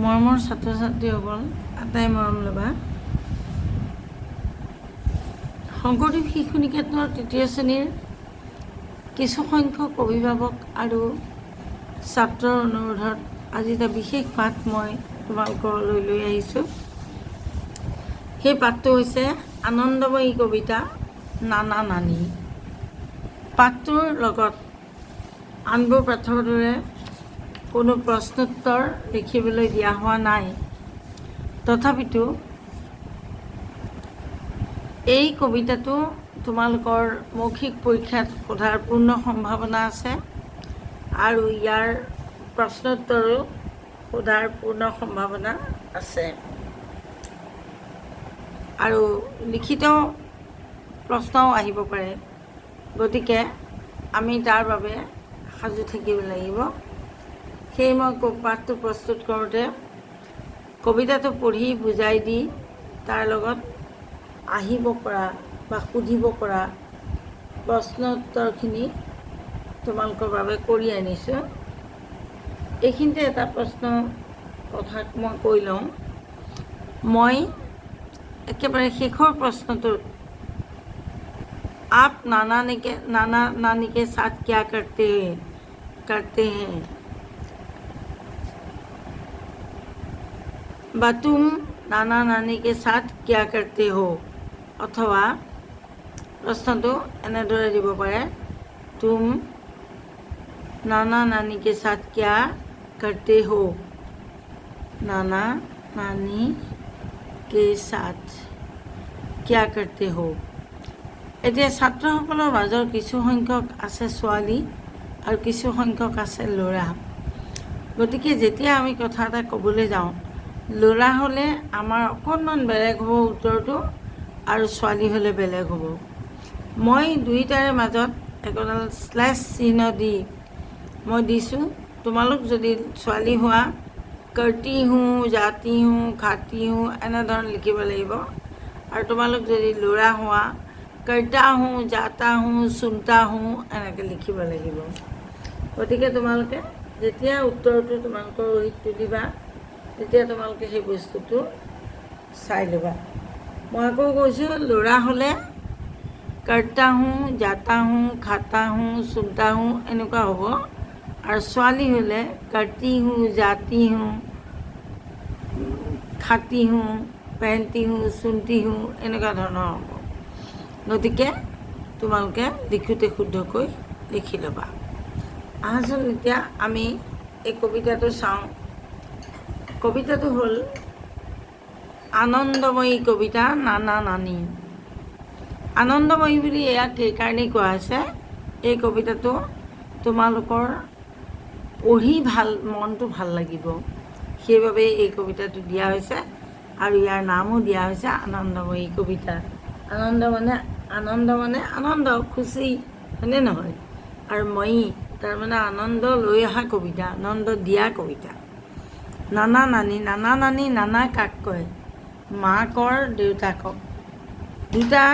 মৰমৰ ছাত্ৰ ছাত্ৰীসকল আটাই মৰম ল'বা। শংকৰদেৱ শিশু নিকেতনৰ তৃতীয় শ্ৰেণীৰ কিছুসংখ্যক অভিভাৱক আৰু ছাত্ৰৰ অনুৰোধত আজি এটা বিশেষ পাঠ মই তোমালোকলৈ লৈ আহিছোঁ। সেই পাঠটো হৈছে আনন্দময়ী কবিতা নানা নানী। পাঠটোৰ লগত আনবোৰ পাঠৰ দৰে কোনো প্ৰশ্নোত্তৰ লিখিবলৈ দিয়া হোৱা নাই। তথাপিতো এই কবিতাটো তোমালোকৰ মৌখিক পৰীক্ষাত সোধাৰ পূৰ্ণ সম্ভাৱনা আছে আৰু ইয়াৰ প্ৰশ্নোত্তৰো সোধাৰ পূৰ্ণ সম্ভাৱনা আছে আৰু লিখিত প্ৰশ্নও আহিব পাৰে। গতিকে আমি তাৰ বাবে সাজু থাকিব লাগিব। সেয়ে মই পাঠটো প্ৰস্তুত কৰোঁতে কবিতাটো পঢ়ি বুজাই দি তাৰ লগত আহিব পৰা বা সুধিব পৰা প্ৰশ্নোত্তৰখিনি তোমালোকৰ বাবে কৰি আনিছোঁ। এইখিনিতে এটা প্ৰশ্ন কথা মই কৈ লওঁ। মই একেবাৰে শেষৰ প্ৰশ্নটোত आप नाना नानी के साथ क्या करते हैं বা तुम नाना नानी के साथ क्या करते हो অথবা প্ৰশ্নটো এনেদৰে দিব পাৰে तुम नाना नानी के साथ क्या करते हो नाना नानी के साथ क्या करते हो। এতিয়া ছাত্ৰসকলৰ মাজৰ কিছু সংখ্যক আছে ছোৱালী আৰু কিছু সংখ্যক আছে ল'ৰা। গতিকে যেতিয়া আমি কথা এটা ক'বলৈ যাওঁ, ল'ৰা হ'লে আমাৰ অকণমান বেলেগ হ'ব উত্তৰটো আৰু ছোৱালী হ'লে বেলেগ হ'ব। মই দুইটাৰে মাজত একোডাল স্লেছ চিহ্ন দি মই দিছোঁ। তোমালোক যদি ছোৱালী হোৱা কৰতি হওঁ, জাতি হওঁ, খাতি হওঁ এনেধৰণে লিখিব লাগিব। আৰু তোমালোক যদি ল'ৰা হোৱা करता हूँ, जाता हूँ, सुनता हूँ এনেকৈ লিখিব লাগিব। গতিকে তোমালোকে যেতিয়া উত্তৰটো তোমালোকৰ বহীত তুলিবা তেতিয়া তোমালোকে সেই বস্তুটো চাই ল'বা। মই আকৌ কৈছোঁ ল'ৰা হ'লে करता हूँ, जाता हूँ, खाता हूँ, सुनता हूँ এনেকুৱা হ'ব। আৰু ছোৱালী হ'লে करती हूँ, जाती हूँ, खाती हूँ, पहनती हूँ, सुनती हूँ এনেকুৱা ধৰণৰ হ'ব। গতিকে তোমালোকে লিখোঁতে শুদ্ধকৈ লিখি ল'বা। আহাচোন এতিয়া আমি এই কবিতাটো চাওঁ। কবিতাটো হ'ল আনন্দময়ী কবিতা নানা নানী। আনন্দময়ী বুলি ইয়াক এইকাৰণেই কোৱা হৈছে, এই কবিতাটো তোমালোকৰ পঢ়ি মনটো ভাল লাগিব, সেইবাবে এই কবিতাটো দিয়া হৈছে আৰু ইয়াৰ নামো দিয়া হৈছে আনন্দময়ী কবিতা। আনন্দ মানে আনন্দ, খুচি, হয়নে নহয়? আৰু ময়ী তাৰমানে আনন্দ লৈ অহা কবিতা, আনন্দ দিয়া কবিতা। নানা নানী, নানা নানী নানা কাক কয়? মাকৰ দেউতাকক। দুটা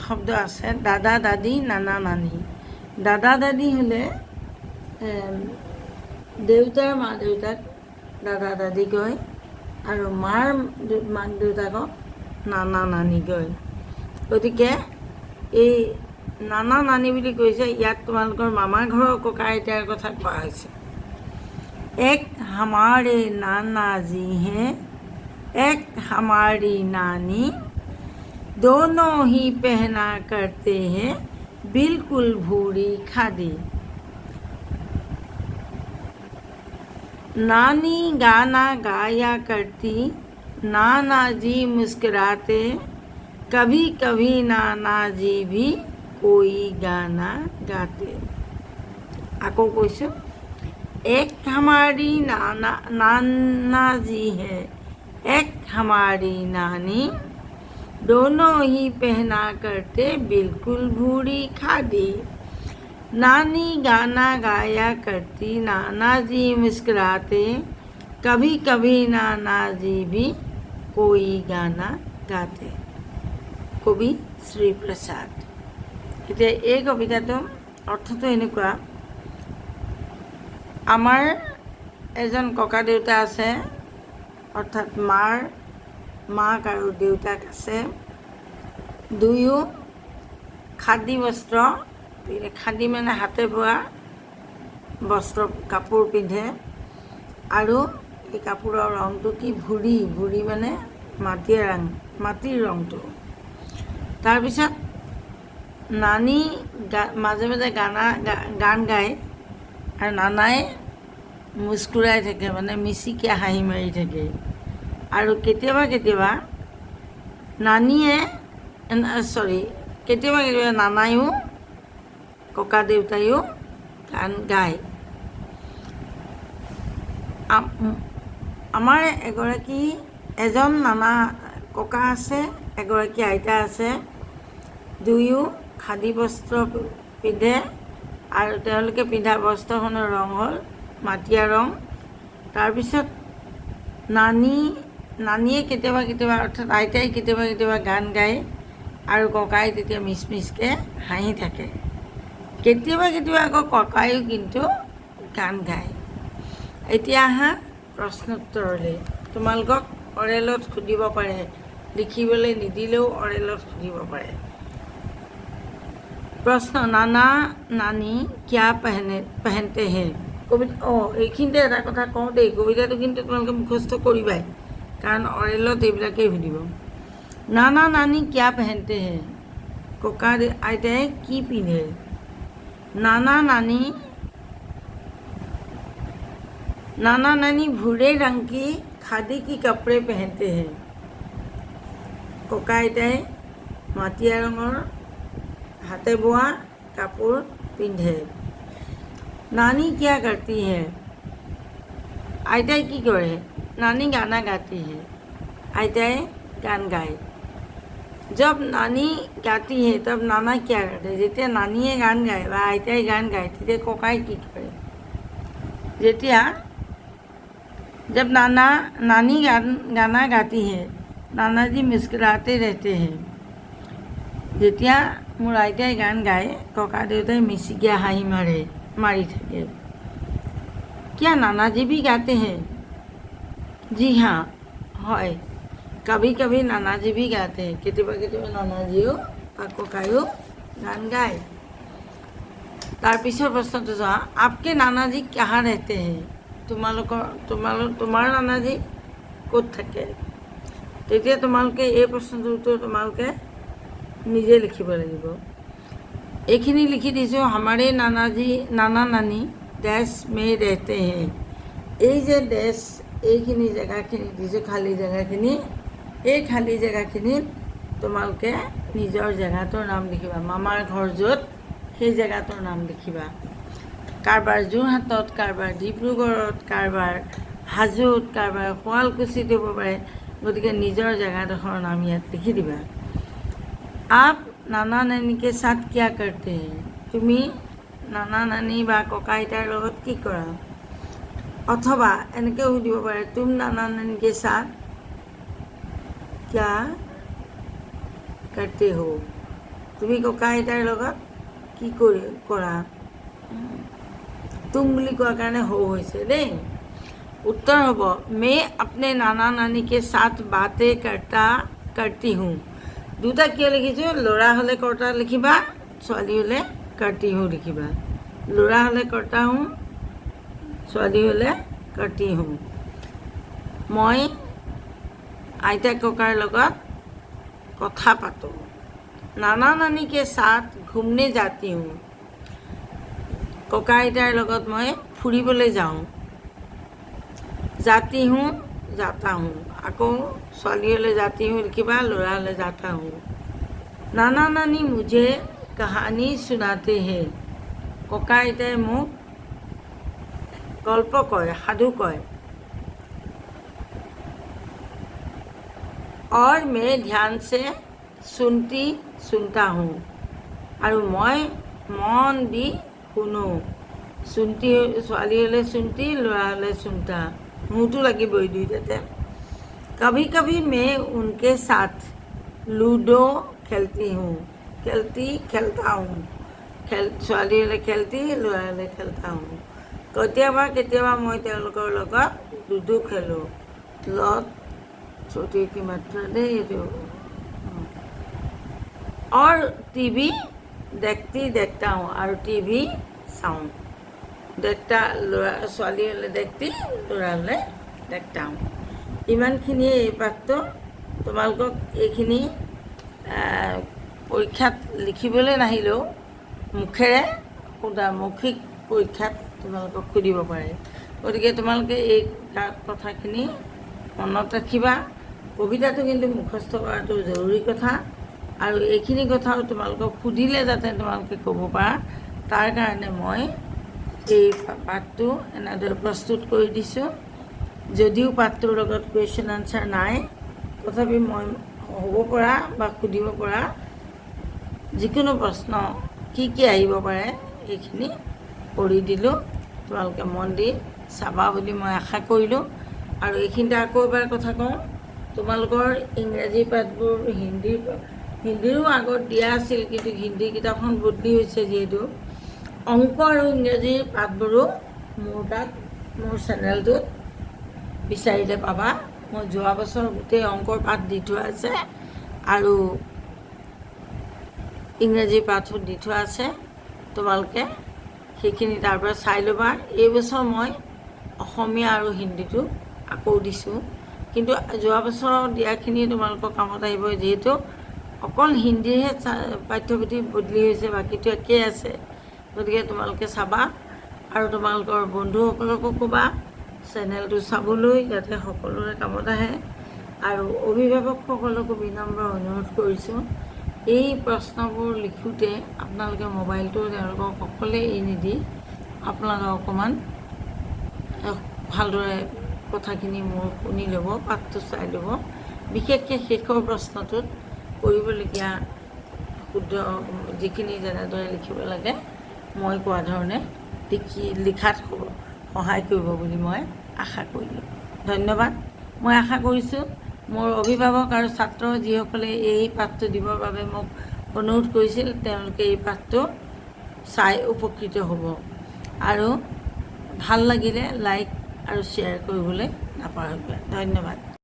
শব্দ আছে, দাদা দাদী, নানা নানী। দাদা দাদী হ'লে দেউতাৰ মা দেউতাক দাদা দাদী কয় আৰু মাৰ মাক দেউতাকক নানা নানী কয়। গতিকে এই নানা নানী বুলি কৈছে, ইয়াত তোমালোকৰ মামা ঘৰৰ ককা আইতাৰ কথা কোৱা হৈছে। এক हमारे नाना जी हैं, एक हमारी नानी, दोनों ही पहना करते हैं बिल्कुल भूरी खादी। नानी गाना गाया करती, नाना जी मुस्कुराते, कभी कभी नाना जी भी कोई गाना गाते। आको কৈছো, एक हमारी नाना जी है, एक हमारी नानी, दोनों ही पहना करते बिल्कुल भूरी खादी। नानी गाना गाया करती, नाना जी मुस्कुराते, कभी कभी नाना जी भी कोई गाना गाते। কবি শ্ৰীপ্ৰসাদ। এতিয়া এই কবিতাটো অৰ্থটো এনেকুৱা, আমাৰ এজন ককা দেউতা আছে, অৰ্থাৎ মাক আৰু দেউতাক আছে। দুয়ো খাদী বস্ত্ৰ, খাদী মানে হাতে বোৱা বস্ত্ৰ কাপোৰ পিন্ধে আৰু এই কাপোৰৰ ৰংটো কি ভুৰি মানে মাটিৰ ৰংটো। তাৰপিছত নানী মাজে মাজে গান গায় আৰু নানাই মুস্কুৰাই থাকে, মানে মিচিকিয়া হাঁহি মাৰি থাকে। আৰু কেতিয়াবা নানায়ো ককা দেউতায়ো গান গায়। আমাৰ এজন নানা ককা আছে, এগৰাকী আইতা আছে। দুয়ো খাদী বস্ত্ৰ পিন্ধে আৰু তেওঁলোকে পিন্ধা বস্ত্ৰখনৰ ৰং হ'ল মাটিয়া ৰং। তাৰপিছত নানীয়ে কেতিয়াবা অৰ্থাৎ আইতাই কেতিয়াবা গান গায় আৰু ককাই তেতিয়া মিচমিচকৈ হাঁহি থাকে। কেতিয়াবা আকৌ ককায়ো কিন্তু গান গায়। এতিয়া আহা প্ৰশ্নোত্তৰলৈ। তোমালোকক অৰেলত সুধিব পাৰে, লিখিবলৈ নিদিলেও অৰেলত সুধিব পাৰে। প্ৰশ্ন, নানা নানী কিয়া পেহেনতে হে? কবিতা এইখিনিতে এটা কথা কওঁ দেই, কবিতাটো কিন্তু তোমালোকে মুখস্থ কৰিবাই, কাৰণ অৰেলত এইবিলাকেই সুধিব। নানা নানী কিয়া পেহেনতে হে? ককা আইতাই কি পিন্ধে? नाना नानी भूरे रंग की खादी की कपड़े पहनते हैं। कका आइताई माटिया रंगर हाथे बोआ कापोर पिंधे। नानी क्या करती है? आइताई की करे? नानी गाना गाती है, आइताई गान गाए। जब नानी गाती है तब नाना क्या करते? যেতিয়া নানীয়ে গান গায় বা আইতাই গান গায় তেতিয়া ককাই কি কৰে? जब नानी गाना गाती है नाना जी मुस्कुराते रहते हैं। যেতিয়া মোৰ আইতাই গান গায় ককা দেউতাই মিচিকিয়া হাঁহি মাৰি থাকে। क्या नाना जी भी गाते हैं? जी हाँ, হয়। कभी कभी नाना जी भी गाते हैं, केতিয়াবা नाना जीओ বা ককায়ো গান গায়। तार पिछर प्रश्न तो जा, आपके नाना जी कहाँ रहते हैं? तुम्हार नाना जी ক'ত থাকে? তেতিয়া তোমালোকে এই প্ৰশ্নটোৰ উত্তৰ তোমালোকে নিজে লিখিব লাগিব। এইখিনি লিখি দিছোঁ, हमारे नाना नानी डैश में रहते हैं। এই যে ডেছ এইখিনি জেগাখিনি দিছোঁ, খালী জেগাখিনি, এই খালী জেগাখিনিত তোমালোকে নিজৰ জেগাটোৰ নাম লিখিবা। মামাৰ ঘৰ য'ত সেই জেগাটোৰ নাম লিখিবা। কাৰোবাৰ যোৰহাটত, কাৰোবাৰ ডিব্ৰুগড়ত, কাৰোবাৰ হাজোত, কাৰোবাৰ শুৱালকুছিত হ'ব পাৰে। গতিকে নিজৰ জেগাডোখৰৰ নাম ইয়াত লিখি দিবা। आप नाना नानी के साथ क्या करते हैं? তুমি নানা নানী বা ককা আইতাৰ লগত কি কৰা? অথবা এনেকৈ সুধিব পাৰে, तुम नाना नानी के साथ क्या करते हो? তুমি ককা আইতাৰ লগত কি কৰা? तुम বুলি কোৱাৰ কাৰণে हो হৈছে দেই। उत्तर হ'ব, मैं अपने नाना नानी के साथ बातें करती हूँ। দুটা কিয় লিখিছোঁ? ল'ৰা হ'লে কৰ্তা লিখিবা, ছোৱালী হ'লে करती हूँ লিখিবা। ল'ৰা হ'লে কৰ্তা হওঁ, ছোৱালী হ'লে करती हूँ। মই আইতা ককাৰ লগত কথা পাতোঁ। नाना नानी के साथ घूमने जाती हूँ। ককা আইতাৰ লগত মই ফুৰিবলৈ যাওঁ। जाती हूँ, जाता हूँ। আকৌ ছোৱালী হ'লে जाती हूँ লিখিবা, ল'ৰা হ'লে जाता हूँ। नाना नानी मुझे कहानी सुनाते हैं। ককা আইতাই মোক গল্প কয়, সাধু কয়। और मैं ध्यान से सुनता हूँ। আৰু মই মন দি শুনো। सुनती ছোৱালী হ'লে सुनती, ল'ৰা হ'লে सुनता। मुँहটো লাগিবই দুইটাতে। कभी कभी मैं उनके साथ लूडो खेलती हूँ। खेलता हूँ। ছোৱালী হ'লে খেলতি, ল'ৰা হ'লে খেলতা हूँ। কেতিয়াবা মই তেওঁলোকৰ লগত লুডু খেলোঁ। लत छोटी की मात्रा दे ये और टीवी देखता हूँ और टीवी चाওঁ देखता ল'ৰা ছোৱালী হ'লে দেখতি ল'ৰা হ'লে দেখতা হওঁ ইমানখিনিয়ে এই পাঠটো তোমালোকক এইখিনি পৰীক্ষাত লিখিবলৈ নাহিলেও মুখেৰে মৌখিক পৰীক্ষাত তোমালোকক সুধিব পাৰে গতিকে তোমালোকে এই কথাখিনি মনত ৰাখিবা কবিতাটো কিন্তু মুখস্থ কৰাটো জৰুৰী কথা আৰু এইখিনি কথাও তোমালোকক সুধিলে যাতে তোমালোকে ক'ব পাৰা তাৰ কাৰণে মই এই পাঠটো এনেদৰে প্ৰস্তুত কৰি দিছোঁ যদিও পাঠটোৰ লগত কুৱেশ্যন আনচাৰ নাই তথাপি মই হ'ব পৰা বা সুধিব পৰা যিকোনো প্ৰশ্ন কি আহিব পাৰে এইখিনি কৰি দিলোঁ তোমালোকে মন দি চাবা বুলি মই আশা কৰিলোঁ আৰু এইখিনিতে আকৌ এবাৰ কথা কওঁ তোমালোকৰ ইংৰাজী পাঠবোৰ হিন্দীৰো আগত দিয়া আছিল কিন্তু হিন্দী কিতাপখন বদলি হৈছে যিহেতু অংক আৰু ইংৰাজীৰ পাঠবোৰো মোৰ চেনেলটোত বিচাৰিলে পাবা মই যোৱা বছৰ গোটেই অংকৰ পাঠ দি থোৱা আছে আৰু ইংৰাজী পাঠো দি থোৱা আছে তোমালোকে সেইখিনি তাৰ পৰা চাই ল'বা এই বছৰ মই অসমীয়া আৰু হিন্দীটো আকৌ দিছোঁ কিন্তু যোৱা বছৰ দিয়াখিনি তোমালোকৰ কামত আহিব যিহেতু অকল হিন্দীহে পাঠ্যপুথি বদলি হৈছে বাকীটো একেই আছে গতিকে তোমালোকে চাবা আৰু তোমালোকৰ বন্ধুসকলকো ক'বা চেনেলটো চাবলৈ যাতে সকলোৰে কামত আহে আৰু অভিভাৱকসকলকো বিনম্ৰ অনুৰোধ কৰিছোঁ এই প্ৰশ্নবোৰ লিখোঁতে আপোনালোকে মোবাইলটো তেওঁলোকক অকলে এৰি নিদি আপোনালোকে অকণমান ভালদৰে কথাখিনি মোৰ শুনি ল'ব পাঠটো চাই ল'ব বিশেষকৈ শেষৰ প্ৰশ্নটোত কৰিবলগীয়া শুদ্ধ যিখিনি যেনেদৰে লিখিব লাগে মই কোৱা ধৰণে লিখাত সহায় কৰিব বুলি মই আশা কৰিলোঁ ধন্যবাদ মই আশা কৰিছোঁ মোৰ অভিভাৱক আৰু ছাত্ৰ যিসকলে এই পাঠটো দিবৰ বাবে মোক অনুৰোধ কৰিছিল তেওঁলোকে এই পাঠটো চাই উপকৃত হ'ব আৰু ভাল লাগিলে লাইক আৰু শ্বেয়াৰ কৰিবলৈ নাপাহৰিবা ধন্যবাদ